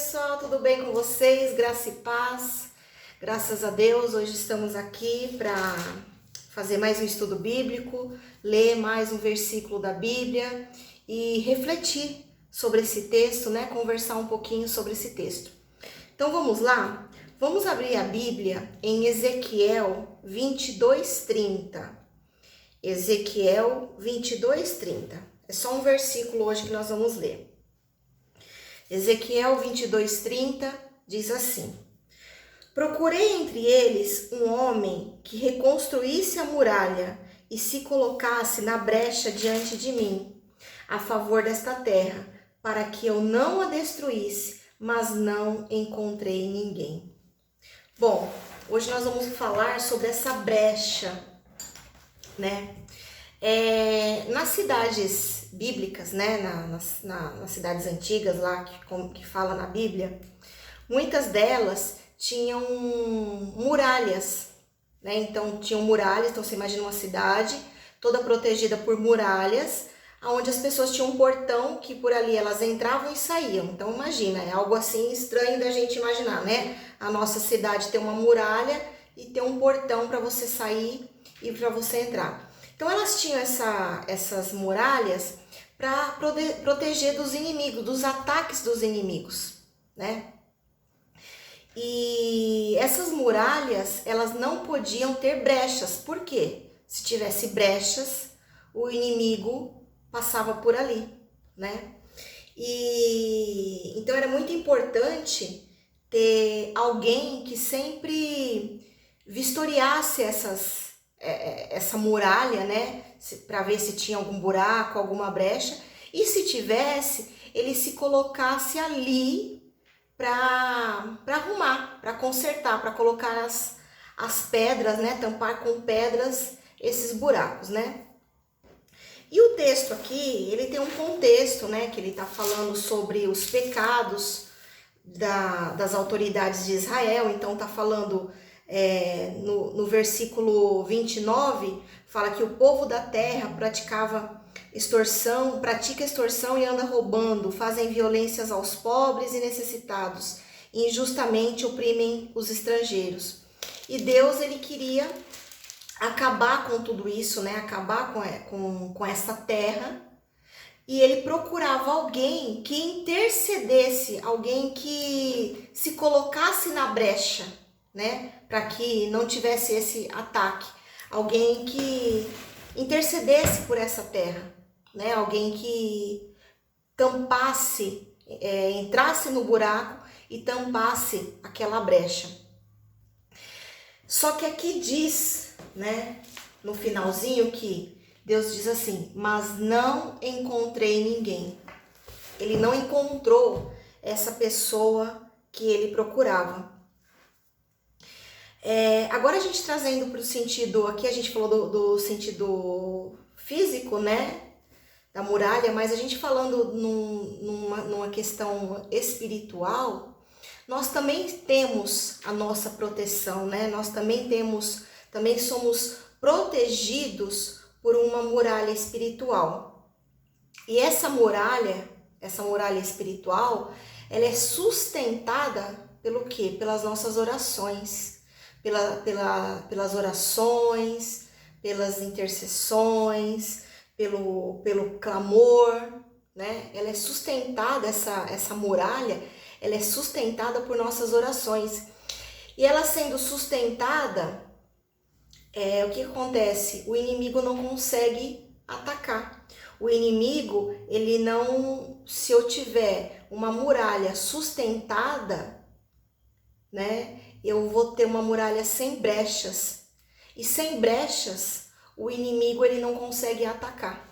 pessoal, tudo bem com vocês? Graça e paz. Graças a Deus, hoje estamos aqui para fazer mais um estudo bíblico, ler mais um versículo da Bíblia e refletir sobre esse texto, né? Conversar um pouquinho sobre esse texto. Então vamos lá? Vamos abrir a Bíblia em Ezequiel 22:30. Ezequiel 22:30. É só um versículo hoje que nós vamos ler. Ezequiel 22:30 diz assim: Procurei entre eles um homem que reconstruísse a muralha e se colocasse na brecha diante de mim, a favor desta terra, para que eu não a destruísse, mas não encontrei ninguém. Bom, hoje nós vamos falar sobre essa brecha, né? Nas cidades bíblicas, né, nas cidades antigas lá que fala na Bíblia, muitas delas tinham muralhas, né? Então tinham muralhas, então você imagina uma cidade toda protegida por muralhas, onde as pessoas tinham um portão que por ali elas entravam e saíam. Então imagina, é algo assim estranho da gente imaginar, né? A nossa cidade tem uma muralha e tem um portão para você sair e para você entrar. Então elas tinham essas muralhas para proteger dos inimigos, dos ataques dos inimigos, né? E essas muralhas, elas não podiam ter brechas. Por quê? Se tivesse brechas, o inimigo passava por ali, né? E então era muito importante ter alguém que sempre vistoriasse essa muralha, né, para ver se tinha algum buraco, alguma brecha, e se tivesse, ele se colocasse ali para arrumar, para consertar, para colocar as pedras, né, tampar com pedras esses buracos, né. E o texto aqui, ele tem um contexto, né, que ele está falando sobre os pecados das autoridades de Israel. Então está falando no versículo 29, fala que o povo da terra pratica extorsão e anda roubando, fazem violências aos pobres e necessitados, injustamente oprimem os estrangeiros. E Deus, ele queria acabar com tudo isso, né? Acabar com essa terra. E ele procurava alguém que intercedesse, alguém que se colocasse na brecha, né? Para que não tivesse esse ataque. Alguém que intercedesse por essa terra, né? Alguém que tampasse, entrasse no buraco e tampasse aquela brecha. Só que aqui diz, né? No finalzinho que Deus diz assim, mas não encontrei ninguém. Ele não encontrou essa pessoa que ele procurava. Agora a gente trazendo para o sentido, aqui a gente falou do sentido físico, né, da muralha, mas a gente falando numa questão espiritual, nós também temos a nossa proteção, né, nós também somos protegidos por uma muralha espiritual. E essa muralha espiritual, ela é sustentada pelo quê? Pelas nossas orações, pelas orações, pelas intercessões, pelo clamor, né? Ela é sustentada, essa muralha, ela é sustentada por nossas orações. E ela sendo sustentada, o que acontece? O inimigo não consegue atacar. O inimigo, ele não, se eu tiver uma muralha sustentada, né, eu vou ter uma muralha sem brechas. E sem brechas, o inimigo, ele não consegue atacar.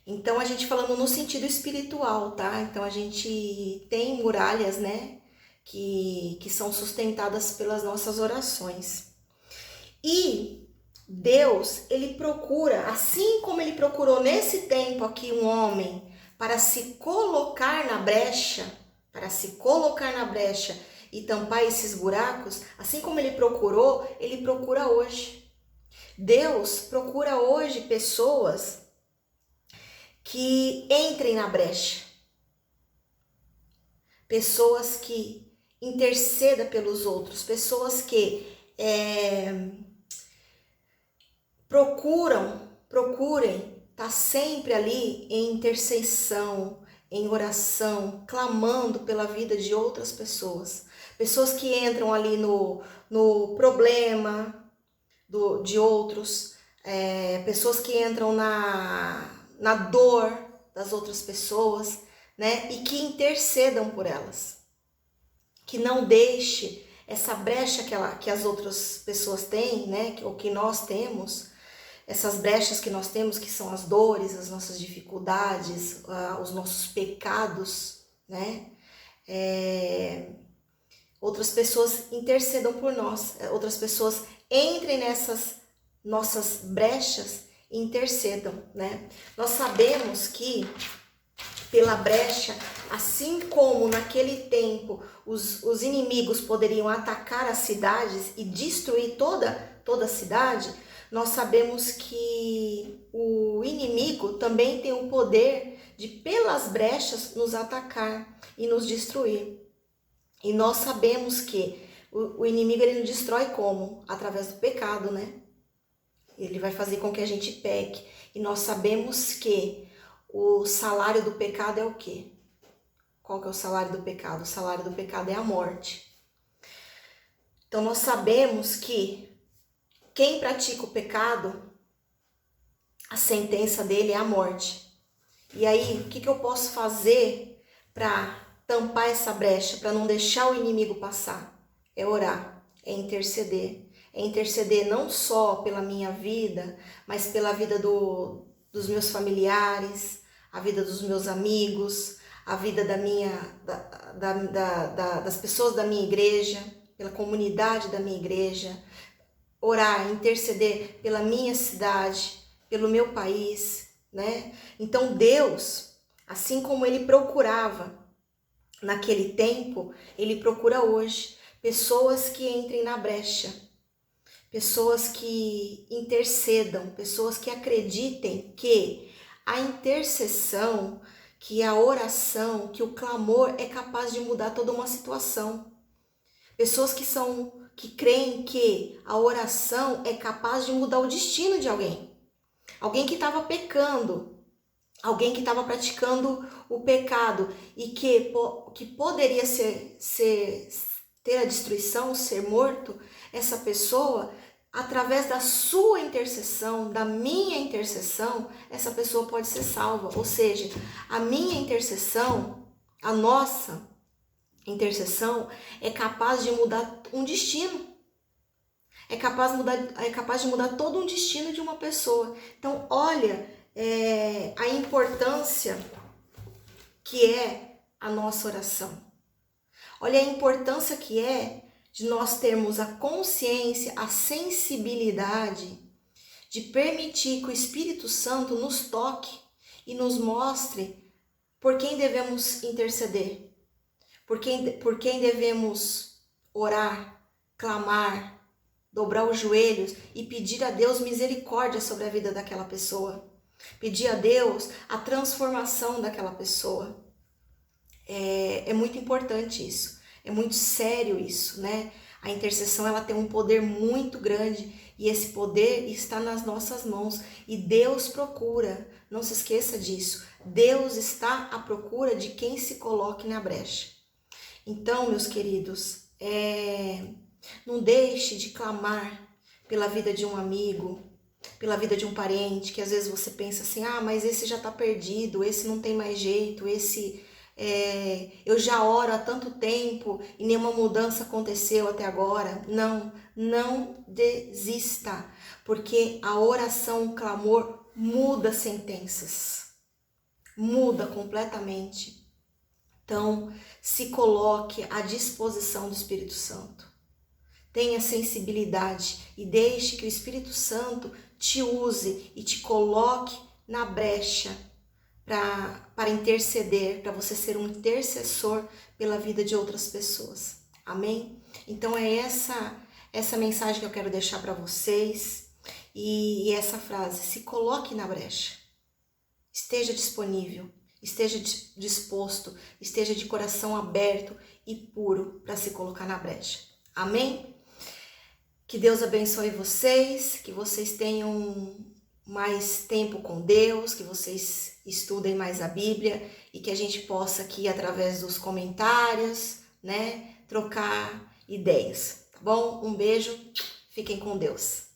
Então, a gente falando no sentido espiritual, tá? Então, a gente tem muralhas, né, que são sustentadas pelas nossas orações. E Deus, ele procura, assim como ele procurou nesse tempo aqui um homem para se colocar na brecha, e tampar esses buracos, assim como ele procura hoje. Deus procura hoje pessoas que entrem na brecha, pessoas que intercedam pelos outros, pessoas que procurem estar sempre ali em intercessão, em oração, clamando pela vida de outras pessoas. Pessoas que entram ali no problema de outros, pessoas que entram na dor das outras pessoas, né? E que intercedam por elas. Que não deixe essa brecha que as outras pessoas têm, né? Ou que nós temos, essas brechas que nós temos, que são as dores, as nossas dificuldades, os nossos pecados, né? Outras pessoas intercedam por nós, outras pessoas entrem nessas nossas brechas e intercedam, né? Nós sabemos que pela brecha, assim como naquele tempo os inimigos poderiam atacar as cidades e destruir toda a cidade, nós sabemos que o inimigo também tem o poder de, pelas brechas, nos atacar e nos destruir. E nós sabemos que o inimigo ele nos destrói como? Através do pecado, né? Ele vai fazer com que a gente peque. E nós sabemos que o salário do pecado é o quê? Qual que é o salário do pecado? O salário do pecado é a morte. Então nós sabemos que quem pratica o pecado, a sentença dele é a morte. E aí, o que eu posso fazer para tampar essa brecha, para não deixar o inimigo passar? É orar, é interceder. É interceder não só pela minha vida, mas pela vida dos meus familiares, a vida dos meus amigos, a vida das pessoas da minha igreja, pela comunidade da minha igreja. Orar, interceder pela minha cidade, pelo meu país, né? Então Deus, assim como Ele procurava naquele tempo, Ele procura hoje pessoas que entrem na brecha, pessoas que intercedam, pessoas que acreditem que a intercessão, que a oração, que o clamor é capaz de mudar toda uma situação. Pessoas que creem que a oração é capaz de mudar o destino de alguém. Alguém que estava pecando, alguém que estava praticando o pecado e que poderia ter a destruição, ser morto, essa pessoa, através da sua intercessão, da minha intercessão, essa pessoa pode ser salva. Ou seja, a minha intercessão, a nossa intercessão é capaz de mudar um destino. É capaz de mudar todo um destino de uma pessoa. Então, olha a importância que é a nossa oração. Olha a importância que é de nós termos a consciência, a sensibilidade de permitir que o Espírito Santo nos toque e nos mostre por quem devemos interceder, por quem devemos orar, clamar, dobrar os joelhos e pedir a Deus misericórdia sobre a vida daquela pessoa. Pedir a Deus a transformação daquela pessoa. É muito importante isso. É muito sério isso, né? A intercessão ela tem um poder muito grande e esse poder está nas nossas mãos. E Deus procura, não se esqueça disso, Deus está à procura de quem se coloque na brecha. Então, meus queridos, não deixe de clamar pela vida de um amigo, pela vida de um parente, que às vezes você pensa assim, mas esse já está perdido, esse não tem mais jeito, esse eu já oro há tanto tempo e nenhuma mudança aconteceu até agora. Não desista, porque a oração, o clamor muda sentenças, muda completamente. Então, se coloque à disposição do Espírito Santo. Tenha sensibilidade e deixe que o Espírito Santo te use e te coloque na brecha para interceder, para você ser um intercessor pela vida de outras pessoas. Amém? Então é essa mensagem que eu quero deixar para vocês e essa frase: se coloque na brecha, esteja disponível esteja disposto, esteja de coração aberto e puro para se colocar na brecha. Amém? Que Deus abençoe vocês, que vocês tenham mais tempo com Deus, que vocês estudem mais a Bíblia e que a gente possa aqui, através dos comentários, né, trocar ideias, tá bom? Um beijo, fiquem com Deus.